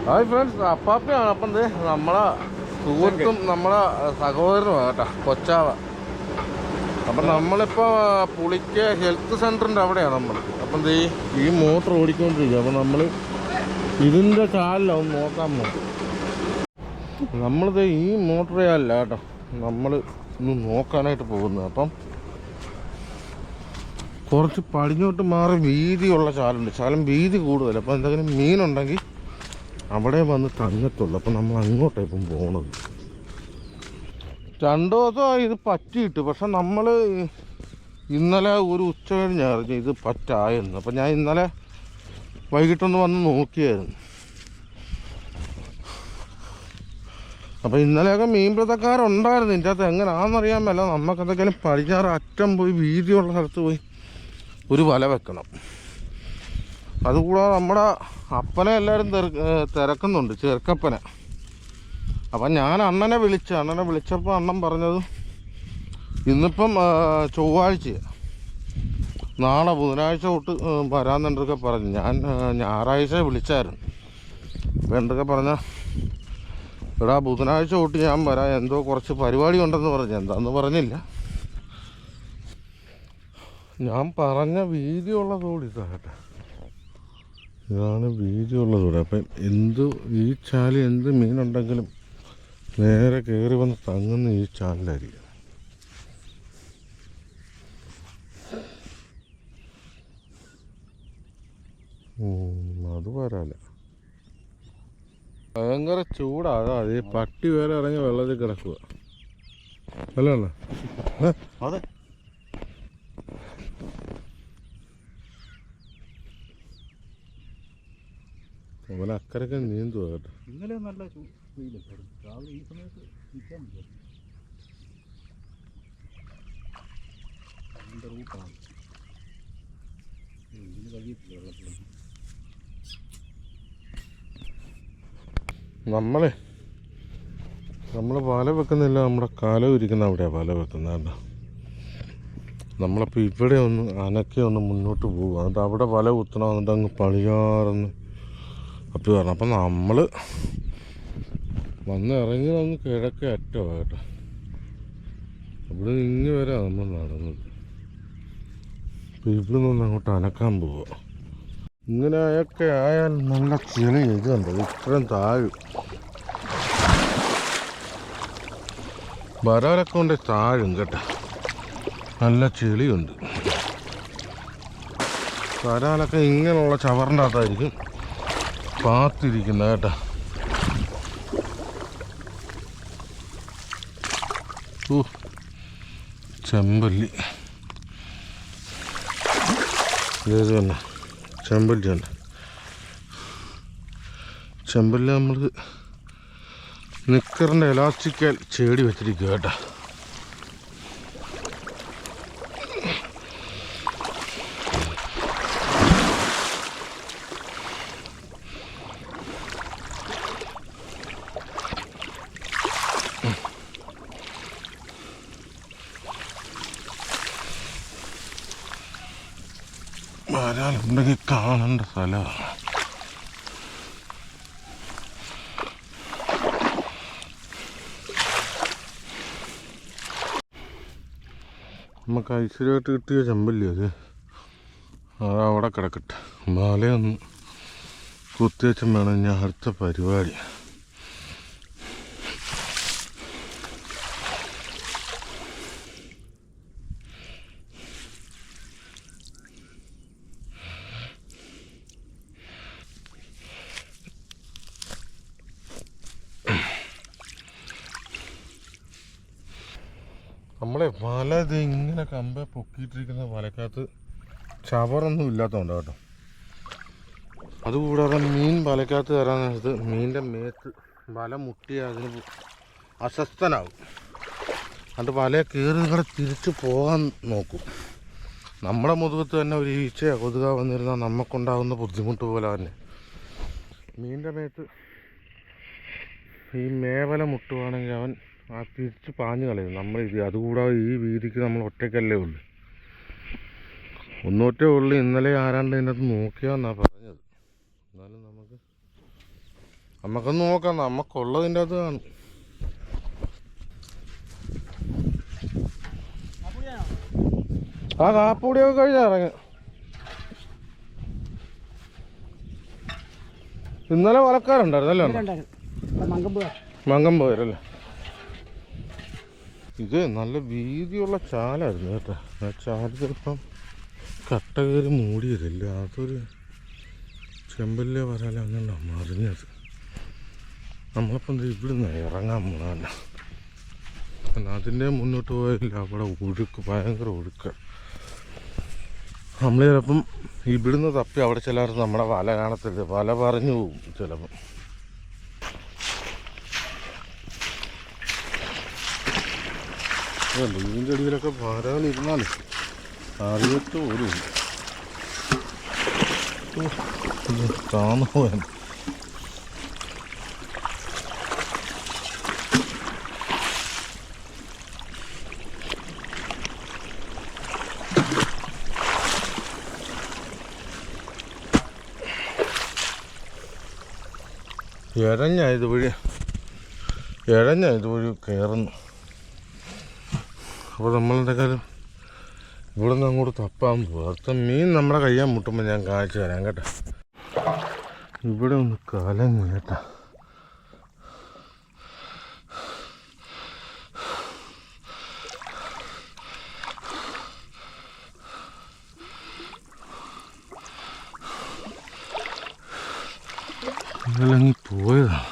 Hi friends, അപ്പാപ്പയാണ്. അപ്പം നമ്മളെ സുഹൃത്തും നമ്മളെ സഹോദരനുമാണ് കേട്ടോ, കൊച്ചാവ. അപ്പം നമ്മളിപ്പോൾ പുളിക്ക് ഹെൽത്ത് സെൻ്ററിൻ്റെ അവിടെയാണ് നമ്മൾ. അപ്പം ഈ മോട്ടർ ഓടിക്കൊണ്ടിരിക്കുക. അപ്പം നമ്മൾ ഇതിൻ്റെ ചാലിലാണ് ഒന്ന് നോക്കാൻ പോകും. നമ്മളിത് ഈ മോട്ടറേ അല്ല കേട്ടോ, നമ്മൾ ഒന്ന് നോക്കാനായിട്ട് പോകുന്നത്. അപ്പം കുറച്ച് പടിഞ്ഞോട്ട് മാറി വീതിയുള്ള ചാലുണ്ട്. ചാലം വീതി കൂടുതൽ. അപ്പോൾ എന്തെങ്കിലും മീനുണ്ടെങ്കിൽ അവിടെ വന്ന് തങ്ങത്തുള്ളൂ. അപ്പം നമ്മൾ അങ്ങോട്ടാണ് ഇപ്പം പോണത്. 2 ദിവസമായി ഇത് പറ്റിയിട്ട്. പക്ഷെ നമ്മൾ ഇന്നലെ ഒരു ഉച്ച കഴിഞ്ഞായിരുന്നു ഇത് പറ്റായെന്ന്. അപ്പം ഞാൻ ഇന്നലെ വൈകിട്ടൊന്ന് വന്ന് നോക്കിയായിരുന്നു. അപ്പോൾ ഇന്നലെയൊക്കെ മീൻപിടുത്തക്കാരുണ്ടായിരുന്നു. ഇതിൻ്റെ അകത്ത് എങ്ങനെയാണെന്നറിയാൻ മേല. നമുക്കെന്തെങ്കിലും പടിഞ്ഞാറ് അറ്റം പോയി വീതിയുള്ള സ്ഥലത്ത് പോയി ഒരു വല വെക്കണം. അതുകൂടാതെ നമ്മുടെ അപ്പനെ എല്ലാവരും തിരക്കുന്നുണ്ട്, ചെറുക്കപ്പനെ. അപ്പം ഞാൻ അണ്ണനെ വിളിച്ചപ്പോൾ അണ്ണൻ പറഞ്ഞത് ഇന്നിപ്പം ചൊവ്വാഴ്ച, നാളെ ബുധനാഴ്ച തൊട്ട് വരാമെന്നുണ്ടൊക്കെ പറഞ്ഞു. ഞാൻ ഞായറാഴ്ച വിളിച്ചായിരുന്നു. അപ്പോൾ എന്തൊക്കെ പറഞ്ഞാൽ എടാ ബുധനാഴ്ച തൊട്ട് ഞാൻ വരാം, എന്തോ കുറച്ച് പരിപാടി ഉണ്ടെന്ന് പറഞ്ഞു. എന്താണെന്ന് പറഞ്ഞില്ല. ഞാൻ പറഞ്ഞ വീതിയുള്ള തോട് ഇതാകട്ടെ, ഇതാണ് വീതിയുള്ള തോട്. അപ്പം ഈ ചാല് എന്ത് മീനുണ്ടെങ്കിലും നേരെ കയറി വന്ന് തങ്ങുന്ന ഈ ചാലിലായിരിക്കും. അത് വരാല ഭയങ്കര ചൂടാണ്. അത് ഈ പട്ടി വേറെ ഇറങ്ങി വെള്ളത്തിൽ കിടക്കുക അല്ല. അതെ, അവൻ അക്കരൊക്കെ നീന്തുക കേട്ടോ. ഇന്നലെ നല്ല വെയിലായിരുന്നു. രാവിലെ ഈ സമയത്ത് നിൽക്കാൻ പറ്റും. അതിൻ്റെ റൂട്ടാണ് ഇതിന് കഴിയത്തില്ല വെള്ളത്തിൽ. നമ്മൾ വല വെക്കുന്നില്ല, നമ്മുടെ കാലം ഇരിക്കുന്ന അവിടെയാണ് വല വെക്കുന്നത് കേട്ടോ. നമ്മളപ്പോൾ ഇവിടെ ഒന്ന് അനക്കി ഒന്ന് മുന്നോട്ട് പോകുക, എന്നിട്ട് അവിടെ വല കുത്തണം, എന്നിട്ട് അങ്ങ് പണിയാറെന്ന് അപ്പം പറഞ്ഞു. അപ്പം നമ്മൾ വന്ന് ഇറങ്ങി അങ്ങ് കിഴക്കേ അറ്റോ കേട്ടോ. ഇവിടെ ഇങ്ങ് വരെ നമ്മൾ നടന്നത്. അപ്പം ഇവിടെ നിന്ന് അങ്ങോട്ട് അനക്കാൻ പോവുക. ഇങ്ങനെയൊക്കെ ആയാൽ നല്ല ചെളി. ഇത് കണ്ടോ, ഇത്രയും താഴും. വരാലൊക്കെ കൊണ്ട് താഴും കേട്ടോ, നല്ല ചെളിയുണ്ട്. വരാലൊക്കെ ഇങ്ങനെയുള്ള ചവറിൻ്റെ അകത്തായിരിക്കും പാത്തിരിക്കുന്നത് കേട്ടോ. ചെമ്പല്ലി ഇത് തന്നെ, ചെമ്പല്ലി തന്നെ. ചെമ്പല്ലി നമ്മൾ നിക്കറിൻ്റെ എലാസ്റ്റിക്കൽ ചേടി വെച്ചിരിക്കുക കേട്ടോ. വരാലുണ്ടെങ്കിൽ കാണേണ്ട സ്ഥലമാണ്. നമുക്ക് ഐശ്വര്യമായിട്ട് കിട്ടിയ ചെമ്പല്ലി അത് അവിടെ കിടക്കട്ടെ. വലയൊന്ന് കുത്തിവെച്ചും വേണം ഞാൻ അടുത്ത പരിപാടി. നമ്മളെ വല ഇത് ഇങ്ങനെ കമ്പ പൊക്കിയിട്ടിരിക്കുന്ന വലക്കകത്ത് ചവറൊന്നും ഇല്ലാത്തതുകൊണ്ട് കേട്ടോ. അതുകൂടാതെ മീൻ വലക്കകത്ത് കയറാൻ നേരത്ത് മീനിൻ്റെ മേത്ത് വല മുട്ടിയാൽ അതിന് അസ്വസ്ഥനാവും. അതുകൊണ്ട് വല കയറി നിങ്ങളെ തിരിച്ച് പോകാൻ നോക്കും. നമ്മുടെ മുതുകത്ത് തന്നെ ഒരു ഈച്ചയോ കൊതുക വന്നിരുന്നാൽ നമുക്കുണ്ടാകുന്ന ബുദ്ധിമുട്ട് പോലെ തന്നെ മീനിൻ്റെ മേത്ത് ഈ മേവല മുട്ടുവാണെങ്കിൽ അവൻ ആ തിരിച്ച് പാഞ്ഞ് കളയും. നമ്മൾ അതുകൂടാതെ ഈ വീതിക്ക് നമ്മൾ ഒറ്റയ്ക്കല്ലേ ഉള്ളൂ. ഒന്നൊറ്റേ ഉള്ളു. ഇന്നലെ ആരാണ്ട് അതിനകത്ത് നോക്കിയാന്നാണ് പറഞ്ഞത്. എന്നാലും നമുക്ക് നമുക്കൊന്ന് നോക്കാം, നമുക്കുള്ളതിൻ്റെ അത് കാണും. ആ കാപ്പുടിയൊക്കെ കഴിഞ്ഞാൽ ഇറങ്ങി. ഇന്നലെ വലക്കാറുണ്ടായിരുന്നല്ലേ? മങ്കം പോയല്ലേ? ഇത് നല്ല വീതിയുള്ള ചാലായിരുന്നു കേട്ടോ. ആ ചാല് ചിലപ്പം കട്ട കയറി മൂടിയതല്ല, അതൊരു ചെമ്പല്ലേ വരാല അങ്ങനെ മറിഞ്ഞത്. നമ്മളിപ്പം ഇവിടുന്ന് ഇറങ്ങാൻ പോകണമല്ല. അതിൻ്റെ മുന്നോട്ട് പോയില്ല, അവിടെ ഒഴുക്ക്, ഭയങ്കര ഒഴുക്ക്. നമ്മൾ ചിലപ്പം ഇവിടുന്ന് തപ്പി അവിടെ ചിലർ നമ്മുടെ വല കാണത്തില്ല, വല പറഞ്ഞു പോകും ചിലപ്പം. ഇതിൻ്റെ അടിയിലൊക്കെ വരാനിരുന്നാലേ അറിയത്ത് ഒരു താന്നു പോയാൽ. ഇഴഞ്ഞ ഇതുവഴി കയറുന്നു. അപ്പോൾ നമ്മളുടെ കാലം ഇവിടെ നിന്ന് അങ്ങോട്ട് തപ്പാൻ പോകും. അടുത്ത മീൻ നമ്മളെ കയ്യാൻ മുട്ടുമ്പോൾ ഞാൻ കാണിച്ചു തരാം കേട്ടോ. ഇവിടെ ഒന്ന് കലങ്ങി കേട്ടോ. കലങ്ങി പോയതാണ്.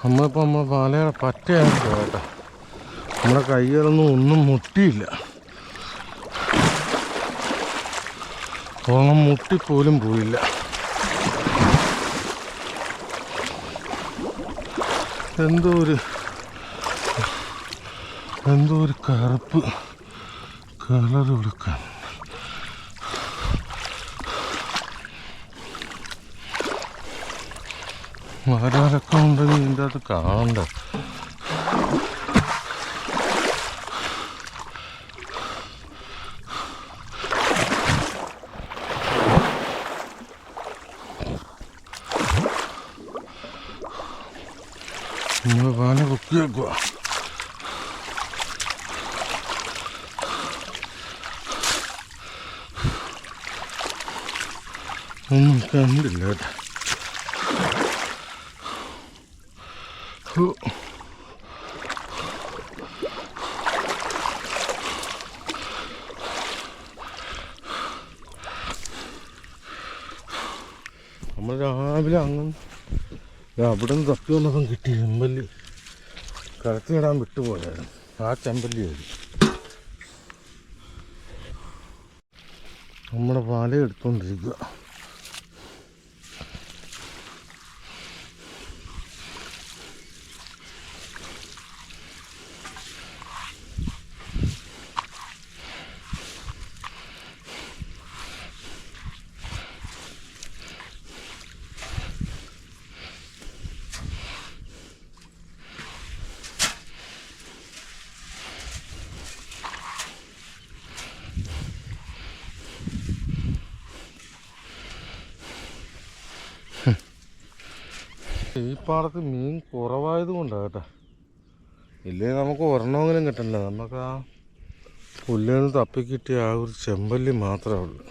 നമ്മളിപ്പോൾ നമ്മളെ പാലയുടെ പറ്റയാണ് കേട്ടോ. നമ്മുടെ കൈകളൊന്നും ഒന്നും മുട്ടിയില്ല, ഓണം മുട്ടിപ്പോലും പോയില്ല. എന്തോ ഒരു കറുപ്പ് കളർ കൊടുക്കാൻ. വരാലൊക്കെ ഉണ്ടെങ്കിൽ ഇതിൻ്റെ അകത്ത് കാണണ്ട. നമ്മൾ പാല പൊക്കി വെക്കുക. ഒന്നും കണ്ടില്ല കേട്ടോ. നമ്മൾ രാവിലെ അങ്ങനെ അവിടെ നിന്ന് തപ്പി വന്നപ്പം കിട്ടി ചെമ്പല്ലി. കടത്തിയിടാൻ വിട്ടുപോയായിരുന്നു, ആ ചെമ്പല്ലിയായിരുന്നു. നമ്മുടെ പാല എടുത്തുകൊണ്ടിരിക്കുക. ഈ പാടത്ത് മീൻ കുറവായത് കൊണ്ടാണ് കേട്ടോ. ഇല്ലെങ്കിൽ നമുക്ക് ഒരെണ്ണമെങ്കിലും കിട്ടണില്ല. നമുക്ക് ആ പുല്ലിൽ നിന്ന് തപ്പിക്കിട്ടിയ ആ ഒരു ചെമ്പല്ലി മാത്രമേ ഉള്ളൂ.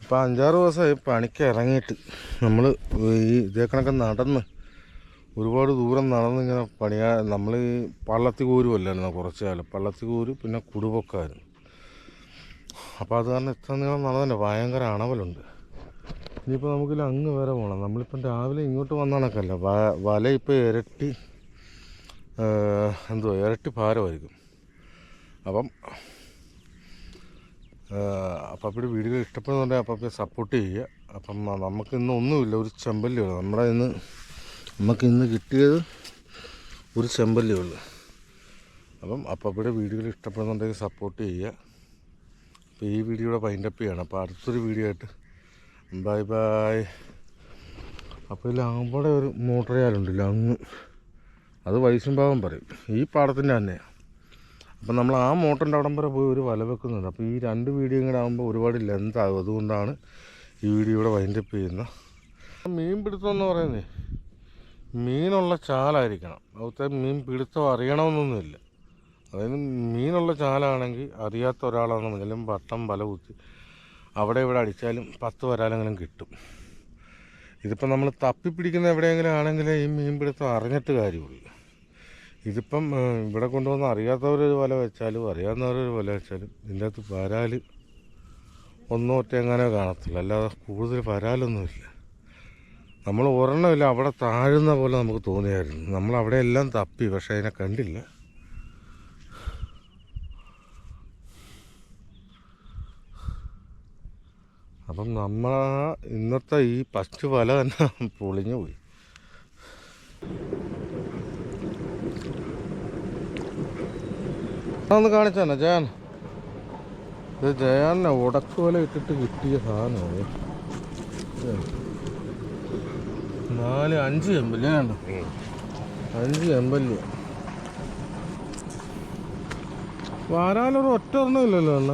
ഇപ്പം 5-6 ദിവസമായി പണിക്ക് ഇറങ്ങിയിട്ട്. നമ്മൾ ഈ ഇതേ കണക്ക് നടന്ന് ഒരുപാട് ദൂരം നടന്നിങ്ങനെ നമ്മൾ ഈ പള്ളത്തി കൂരുമല്ലായിരുന്നു കുറച്ച് കാലം. പള്ളത്തി കൂര് പിന്നെ കുടുപൊക്കായിരുന്നു. അപ്പോൾ അത് കാരണം ഇത്ര നീളം നടന്നല്ലേ, ഭയങ്കര അണവലുണ്ട്. ഇനിയിപ്പോൾ നമുക്കില്ല അങ്ങ് വരെ പോകണം. നമ്മളിപ്പം രാവിലെ ഇങ്ങോട്ട് വന്ന കണക്കല്ല, വല ഇപ്പോൾ ഇരട്ടി എന്തുവാ ഇരട്ടി ഭാരമായിരിക്കും. അപ്പം അപ്പാപ്പിയുടെ വീഡിയോ ഇഷ്ടപ്പെടുന്നുണ്ടെങ്കിൽ അപ്പാപ്പിയെ സപ്പോർട്ട് ചെയ്യുക. അപ്പം നമുക്കിന്ന് ഒന്നുമില്ല, ഒരു ചെമ്പല്ലി ഉള്ളു. നമുക്കിന്ന് കിട്ടിയത് ഒരു ചെമ്പല്ലി ഉള്ളു. അപ്പം അപ്പാപ്പിയുടെ വീഡിയോകൾ ഇഷ്ടപ്പെടുന്നുണ്ടെങ്കിൽ സപ്പോർട്ട് ചെയ്യുക. അപ്പോൾ ഈ വീഡിയോയുടെ വൈൻഡപ്പ് ചെയ്യണം. അപ്പോൾ അടുത്തൊരു വീഡിയോ ആയിട്ട് ബൈ ബൈ. അപ്പോൾ ഇതിൽ അവിടെ ഒരു മോട്ടറയാലുണ്ടല്ലോ അങ്ങ്, അത് വൈശുംഭാവം പറയും, ഈ പാടത്തിൻ്റെ തന്നെയാണ്. അപ്പം നമ്മൾ ആ മോട്ടറിൻ്റെ അവിടം വരെ പോയി ഒരു വല വെക്കുന്നുണ്ട്. അപ്പോൾ ഈ 2 വീഡിയോ കൂടെ ആകുമ്പോൾ ഒരുപാട് ലെന്ത് ആകും. അതുകൊണ്ടാണ് ഈ വീഡിയോയുടെ വൈൻഡപ്പ് ചെയ്യുന്നത്. മീൻ പിടുത്തം എന്ന് പറയുന്നത് മീനുള്ള ചാലായിരിക്കണം. അവിടുത്തെ മീൻ പിടുത്തം അറിയണമെന്നൊന്നുമില്ല. അതായത് മീനുള്ള ചാലാണെങ്കിൽ അറിയാത്ത ഒരാളാണെന്ന് പറഞ്ഞാലും വട്ടം വല കുത്തി അവിടെ ഇവിടെ അടിച്ചാലും 10 വരാലെങ്കിലും കിട്ടും. ഇതിപ്പം നമ്മൾ തപ്പിപ്പിടിക്കുന്ന എവിടെയെങ്കിലും ആണെങ്കിൽ ഈ മീൻ പിടുത്തം അറിഞ്ഞിട്ട് കാര്യമുള്ളൂ. ഇതിപ്പം ഇവിടെ കൊണ്ടുവന്ന് അറിയാത്തവരൊരു വല വെച്ചാലും അറിയാവുന്നവരൊരു വല വെച്ചാലും ഇതിൻ്റെ അകത്ത് വരാൽ ഒറ്റെങ്ങാനോ കാണത്തില്ല, അല്ലാതെ കൂടുതൽ വരാലൊന്നുമില്ല. നമ്മൾ ഒരെണ്ണമില്ല അവിടെ താഴുന്ന പോലെ നമുക്ക് തോന്നിയായിരുന്നു. നമ്മൾ അവിടെ എല്ലാം തപ്പി, പക്ഷേ അതിനെ കണ്ടില്ല. അപ്പം നമ്മൾ ഇന്നത്തെ ഈ ഫസ്റ്റ് വല തന്നെ പൊളിഞ്ഞു പോയി. ഒന്ന് കാണിച്ചു തന്നെ ജയാൻ, ഇത് ജയാനെ ഉടക്ക് വല ഇട്ടിട്ട് കിട്ടിയ സാധനമാണ്. 4-5 ചെമ്പല്ലി വേണ്ട, 5 ചെമ്പല്ലി. വാരാലൊരു ഒറ്റ ഒരെണ്ണം ഇല്ലല്ലോ അണ്ണ.